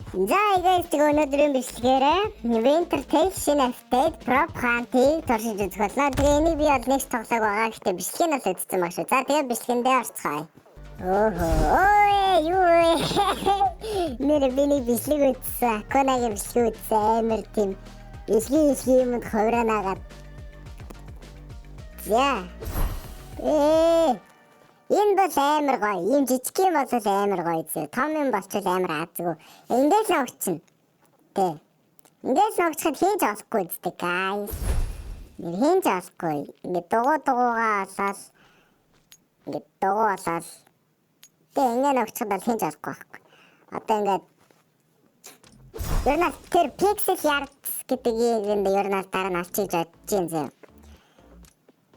За guys, тэгээ өнөөдрийн бичлэгээрээ Winter Tale шинэ update Prop Hunt-ийг туршиж үзэх болно. Тэгээ энийг би бол next тоглоог байгаа. Гэхдээ бичлэгийг нь үзсэн баг шүү. За тэгээ бичлэгэндээ орцгоё. Ой, нэр биний бичлэг үзсэн. Конагийн бичлэг үзсэн. Амар тийм бичлэг юмд ховраанагаад. За. Энэ бол амар гоё. Ийм жижиг юм бол амар гоё зөө. Том юм болчихвол амар аазгүй. Ингээд л огцно. Тэ. Ингээд л огцоход хийж олохгүй зү guys. Нэр хийж олохгүй. Ингээд дугуугаа олоод ингээд дугуй олоод тэ ингээд огцоход бол хийж олохгүй байхгүй. Одоо ингээд ер нь тэр pixel yards гэдэг юм ер нь дараа нь авчиж бодож юм зөө.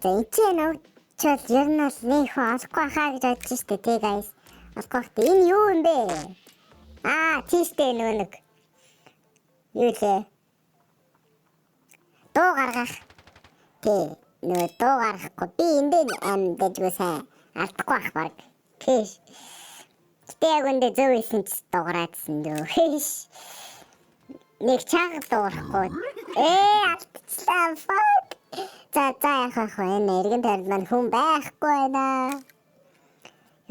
За энэ чөл ер нь л нэг олохгүй хаа гэж бодож штэ тий guys. Олохгүй хэ энэ юу юм бэ? Тийштэй нэг юу лээ? Дуу гаргах. Тий нөө дуу гаргахгүй би энд дэжгүй сайн алдахгүй ах баг. Тийш. Гэтэ яг үндэ зөв исэн ч дуграадсан дөө. Нэг чанга дуурахгүй. Алдчихлаа fuck. За яхах вэ? Эргэн тойронд маань хүн байхгүй байна.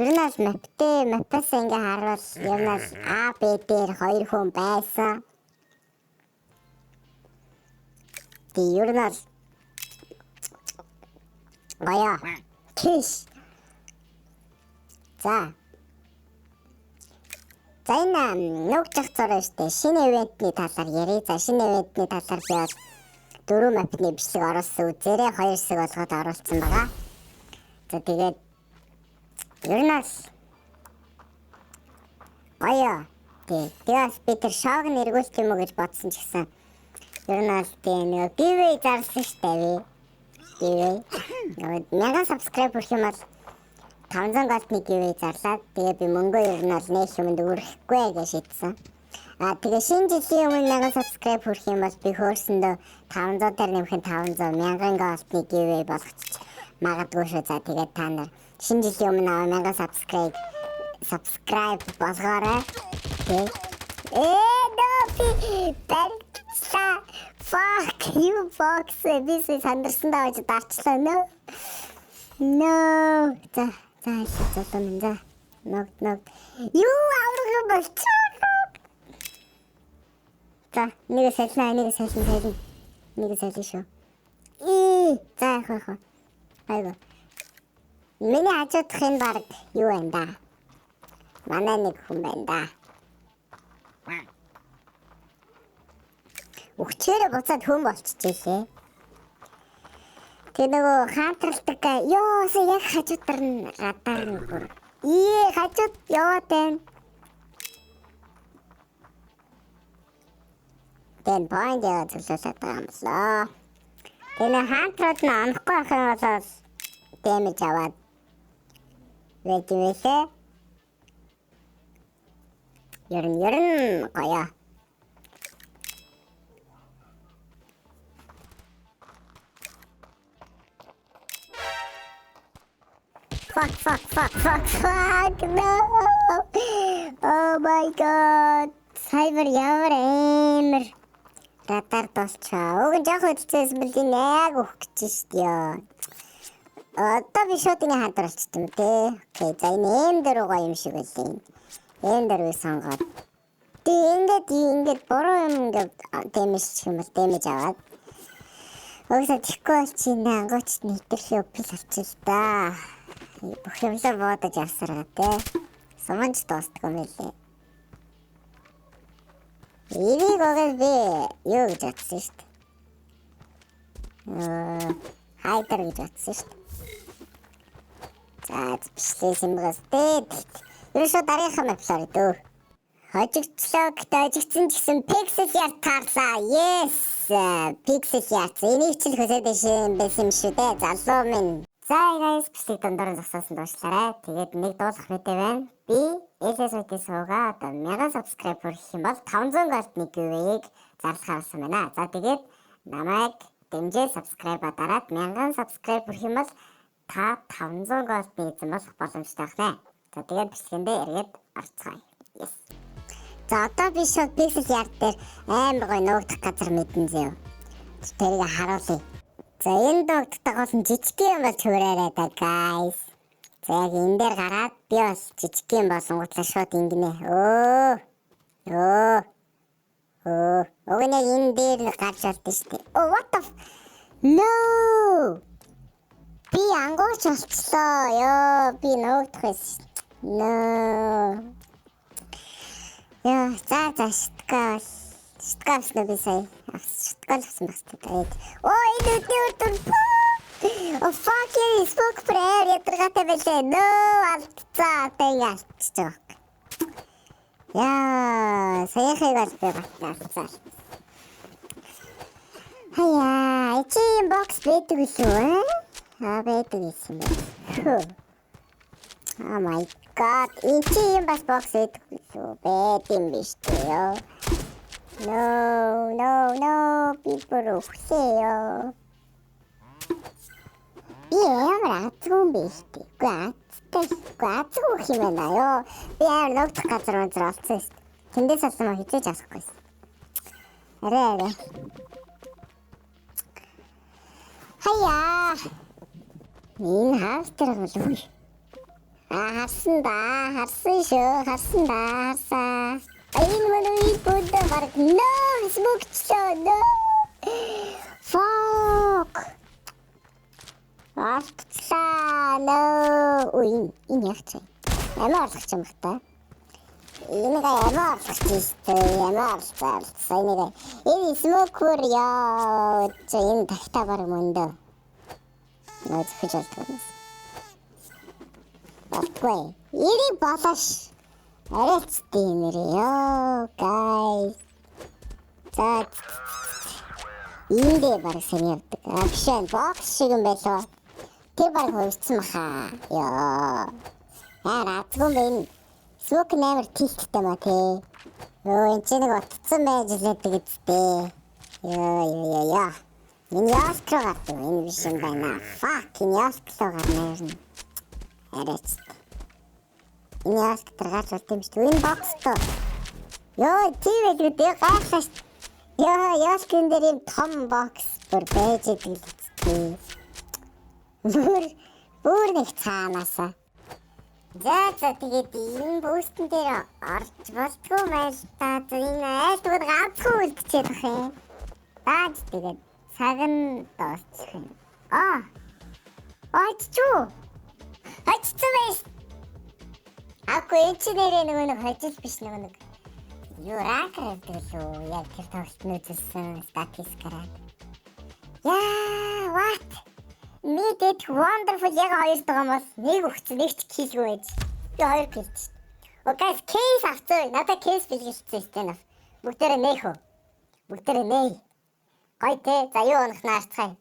Ер нь л мапаас ингээ харуул ер нь л А, Б дээр 2 хүн байсан. Тэ ер нь л гоё. Киш. За энэ нуугчих цороо штэ шинэ ивентний талаар ярий. За шинэ ивентний талаар би бол 4 мапны бичлэг оруулсан үзээрэй 2 хэсэг болгоод оруулсан байгаа. За тэгээд ер нь гоё. Тэгээд би тэр шог нэргүүлт юм уу гэж бодсон ч гэсэн ер нь нэг giveaway зарласан штэ. Giveaway. 1000 subscribe хүрэх юм бол 500 голдны giveaway зарлаад тэгээд би мөнгөө ер нь нэг юмд өрөхгүй гэж шийдсэн. Тэгээ шинэ жилийн өмнө 1000 subscribe хүрэх юм бол би хөөсөндөө 500 дээр нэмэх нь 500 1000 голдны giveaway болгочих магадгүй шүү. За тэгээд та нар шинэ жилийн өмнө 1000 subscribe болгоорой. Fuck you fox this is сандарсан даа гэж дарчлаа нөө. No. За ног. Юу авраг болчихоо. За, нэг сална шүү. За яах. Айгаа. Миний хажуудах энэ баг юу байна да? Манай нэг хүн байна да. Өгчээрээ буцаад хүн болчихжээ. Тэгээ нөгөө хаантралдаг яг хажуудаар нь радар нь бүр. Хажууд яваад байна. Тэн point яа зөвлөсөд байгаа юм болоо. Тэгээ хаантрууд нь онохгүй ах юм болоо damage аваад вэдвэсэ. Ер нь гоё. Fuck no. Oh my god. Cyber ямар амар радар болчоо. Уг нь яг хөдөлцөөс бэлдээ яг өгөх гэж штё. Одоо би шууд ингэ хадгалчихсан юм те. Окей, за энэ эм дээр гоё юм шиг байлээ. Эм дээр би сонгоод. Ингээд буруу юм ингээд дэмэж юм бол дэмэж аваад. Өглөө тэгэхгүй болчихно ангууч нийтлэхээ өпл болчих та. Бүх юмсаа бодож явсараа те. Суманч дуустдаг юм лээ. Энийг огээл би юу гэж бодсон шүү дээ. Хайдер гэж бодсон шүү дээ. За бичлээс юм байгаас дээ. Ерөөсөө дараагийнхаа маплаар дөө. Хожигчлоо гэдэг хожигдсан ч гэсэн pixel yard таарлаа. Yes! Pixel yard. Энийг ч л хөсөөд байсан юм шүү дээ. Залуу минь. За guys, бичлэг дондор зогсоосон дуушлаарай. Тэгээд нэг дуулах мэдээ байна. Би LSOT суугаа одоо 1000 subscribe хүрэх юм бол 500 голдны giveaway-г зарлахаар болсон байна. За тэгээд намайг дэмжээ subscribe дараад 1000 subscribe хүрэх юм бол та 500 голдны эзэн болох боломжтой байна. За тэгээд бичлэгэндээ эргээд орцгоё. Yes. За одоо би шууд Pixel Yard дээр амар гоё нуугдах газар мэдэн зөө. Тэрийг харуулъя. За энэ нуугдах гол нь жижиг юм бол чөөрээрээ да guys. За яг энэ дээр гараад би бас жижиг юм болонгуудлаа шууд ингэнэ. Өгнө энэ дээр гарч болдсон шүү дээ. Oh what the No! Би ангууч болчихлоо. Ёо, би нуугдах байсан. No. Яа, за шитгэс би сая. Шитгэлсэн байна. Оо, энэ үднэр. Oh fuck you, smoke prayer ятрагатай байлаа. No, алдцаа тэнгaalчих. Яа, саяхыг бол би батнаа. Хаяа, эцэг бокс байдаг үлээ. Байдаг юм байна. Oh my god, эцэг бас бокс байдаг үлээ. Байд юм биш дээ. No, би бүрхсэё. Би ямар азгүй биш дээ. Азгүй юм байна ёо. Би амар ногдох газар олцсон шүү дээ. Тэндээс олсон хизээж авахгүйсэн. Арай. Хаяа. Энэ хаалтар бол үгүй. Харсан шүү. Энэ мөн бүгд баг no смогчлоо. No. Fuck. Алдцаа. No. Энэ яг цай. Ямар олох юм бэ та? Энэ ямар олох юм бэ? Энэ смокер яа. Энэ тахта баг мөндөө. Нөөц хийж болтгоо. Болтгоо. Ири болоош. Арайцтай нэрээ ёо guys. За. Эндээ баг сайн явдаг. Акшн бокс шиг юм байлоо. Тэр баг хөвцсөн баха. Ёо. Азгүй юм. Смок нэмэр тилттэй маа тий. Ёо энэ ч нэг утцсан байж лээдэг үстэй. Ёо. Энэ ястроо гардаг. Энэ биш юм байна. Fuck энэ ястроо гарна юм. Арайцтай. Энэ ястроо гарч болт юм шүү. Энэ бокстой. Ёо тийм ээ гайхаш. Ёо яскин дээр юм том бокс бүр байж идэг. Бүр нэг цаанаасаа. За тэгээд энэ бүүстэн дээр орж болтгоо байл та. Энэ айлтгууд ганцхан үлдчихэд бах юм. Бааж тэгээд сагн доосчих юм. Оччоо. Очсон байж. Ако энчнэрээ нэг хожил биш нэг. Юу ракер гэдэг лөө яг тэр тоглолт нөөцсөн статистикаараа. Яа, what? Мэдээд wonderful яг хоёр догоомоос нэг өгсөн нэг ч хийлгүй байж. Би хоёр гэлж. Окей, кейс авцгаа. Надад кейс бэлгэлцсэн стэнов. Бүгдээрээ нээх үү? Бүгдээрээ нээ. Гой тэ. За юу унах наашцгаая.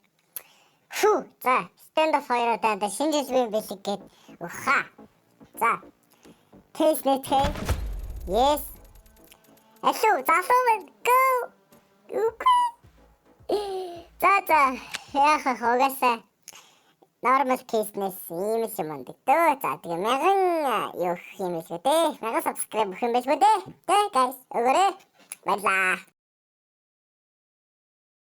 Фу, за, стендап хоёроо даа шинэ жил бэлэг гээд. Уха. За. Кейс нэхээ. Yes. Алло, залуу go. За. Яах хогасаа. Нормал кейснес ийм юм байна дөө. За тэгээ 1000 юу юм бэ те. 1000 subscribe бүх юм биш үү те. Тэ guys. Өгөөрэй. Баярлаа.